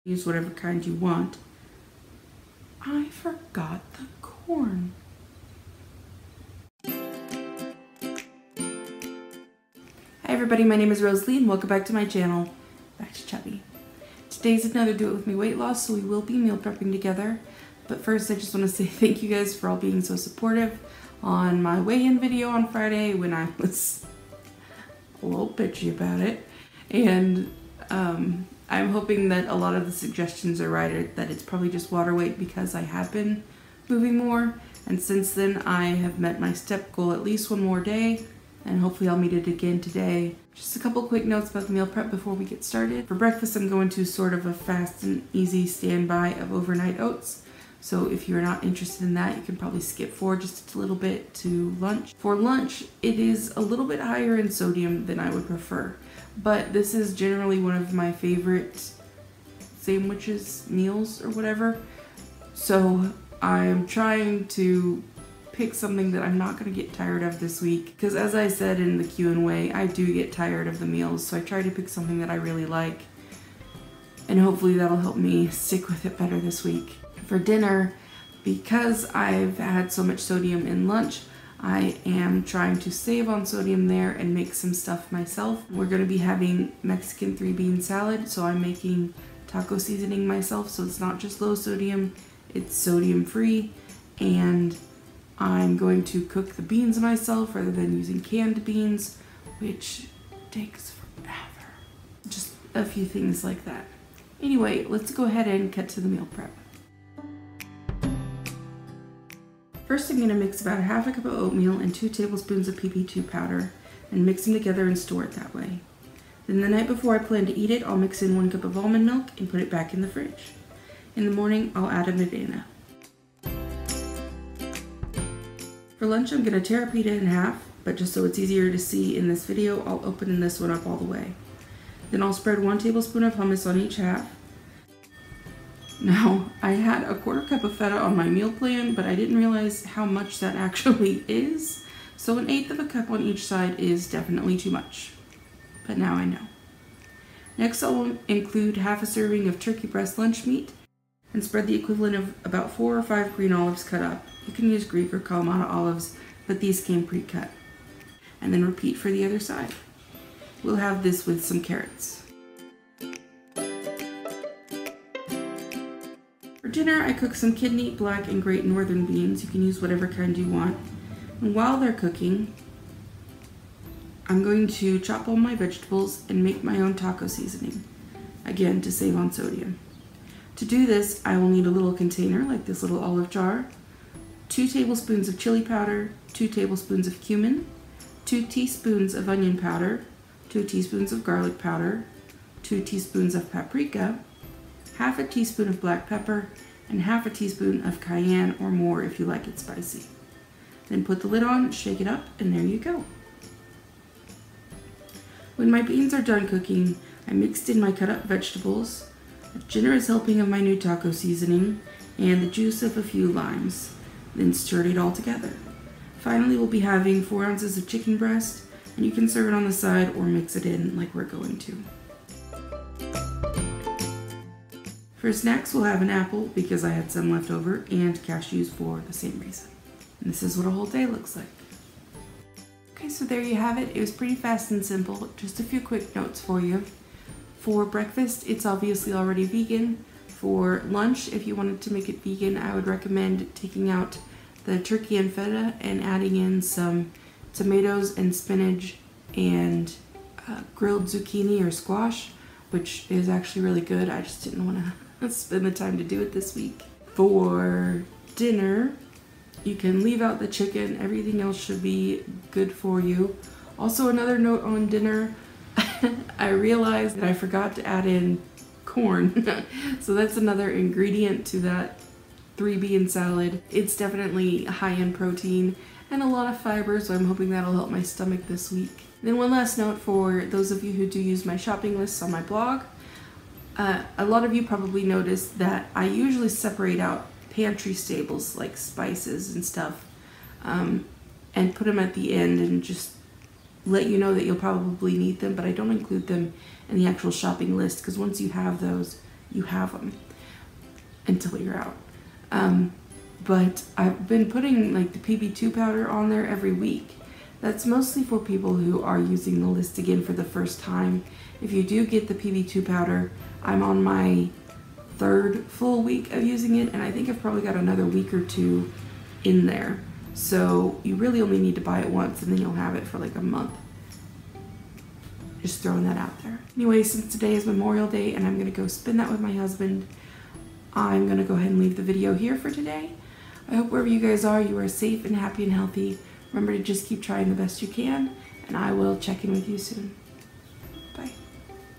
Use whatever kind you want. I forgot the corn. Hi everybody, my name is Rosalie and welcome back to my channel. Back to Chubby. Today's another Do It With Me weight loss, so we will be meal prepping together. But first I just want to say thank you guys for all being so supportive on my weigh-in video on Friday when I was a little bitchy about it. And I'm hoping that a lot of the suggestions are right, or that it's probably just water weight because I have been moving more. And since then I have met my step goal at least one more day, and hopefully I'll meet it again today. Just a couple quick notes about the meal prep before we get started. For breakfast I'm going to sort of a fast and easy standby of overnight oats. So if you're not interested in that, you can probably skip forward just a little bit to lunch. For lunch, it is a little bit higher in sodium than I would prefer, but this is generally one of my favorite sandwiches, meals, or whatever. So I'm trying to pick something that I'm not going to get tired of this week, because as I said in the Q&A, I do get tired of the meals, so I try to pick something that I really like, and hopefully that'll help me stick with it better this week. For dinner, because I've had so much sodium in lunch, I am trying to save on sodium there and make some stuff myself. We're going to be having Mexican 3-bean salad, so I'm making taco seasoning myself, so it's not just low sodium, it's sodium free, and I'm going to cook the beans myself rather than using canned beans, which takes forever. Just a few things like that. Anyway, let's go ahead and cut to the meal prep. First, I'm going to mix about ½ cup of oatmeal and 2 tablespoons of PP2 powder and mix them together and store it that way. Then the night before I plan to eat it, I'll mix in 1 cup of almond milk and put it back in the fridge. In the morning, I'll add a banana. For lunch, I'm going to tear a pita in half, but just so it's easier to see in this video, I'll open this one up all the way. Then I'll spread 1 tablespoon of hummus on each half. Now, I had a ¼ cup of feta on my meal plan, but I didn't realize how much that actually is. So 1/8 of a cup on each side is definitely too much. But now I know. Next, I'll include ½ a serving of turkey breast lunch meat and spread the equivalent of about 4 or 5 green olives cut up. You can use Greek or Kalamata olives, but these came pre-cut. And then repeat for the other side. We'll have this with some carrots. For dinner, I cook some kidney, black, and great northern beans. You can use whatever kind you want. And while they're cooking, I'm going to chop all my vegetables and make my own taco seasoning, again to save on sodium. To do this, I will need a little container like this little olive jar, 2 tablespoons of chili powder, 2 tablespoons of cumin, 2 teaspoons of onion powder, 2 teaspoons of garlic powder, 2 teaspoons of paprika, ½ a teaspoon of black pepper, and ½ a teaspoon of cayenne or more if you like it spicy. Then put the lid on, shake it up, and there you go. When my beans are done cooking, I mixed in my cut up vegetables, a generous helping of my new taco seasoning, and the juice of a few limes, then stirred it all together. Finally, we'll be having 4 ounces of chicken breast, and you can serve it on the side or mix it in like we're going to. For snacks, we'll have an apple because I had some left over, and cashews for the same reason. And this is what a whole day looks like. Okay, so there you have it. It was pretty fast and simple. Just a few quick notes for you. For breakfast, it's obviously already vegan. For lunch, if you wanted to make it vegan, I would recommend taking out the turkey and feta and adding in some tomatoes and spinach and grilled zucchini or squash, which is actually really good. I just didn't want to spend the time to do it this week. For dinner, you can leave out the chicken. Everything else should be good for you. Also, another note on dinner, I realized that I forgot to add in corn. So that's another ingredient to that 3-bean salad. It's definitely high in protein and a lot of fiber, so I'm hoping that'll help my stomach this week. Then one last note for those of you who do use my shopping lists on my blog. A lot of you probably noticed that I usually separate out pantry staples like spices and stuff and put them at the end and just let you know that you'll probably need them, but I don't include them in the actual shopping list because once you have those, you have them until you're out. But I've been putting like the PB2 powder on there every week. That's mostly for people who are using the list again for the first time. If you do get the PB2 powder, I'm on my 3rd full week of using it, and I think I've probably got another week or 2 in there. So you really only need to buy it once, and then you'll have it for like a month. Just throwing that out there. Anyway, since today is Memorial Day and I'm gonna go spend that with my husband, I'm gonna go ahead and leave the video here for today. I hope wherever you guys are, you are safe and happy and healthy. Remember to just keep trying the best you can, and I will check in with you soon. Bye.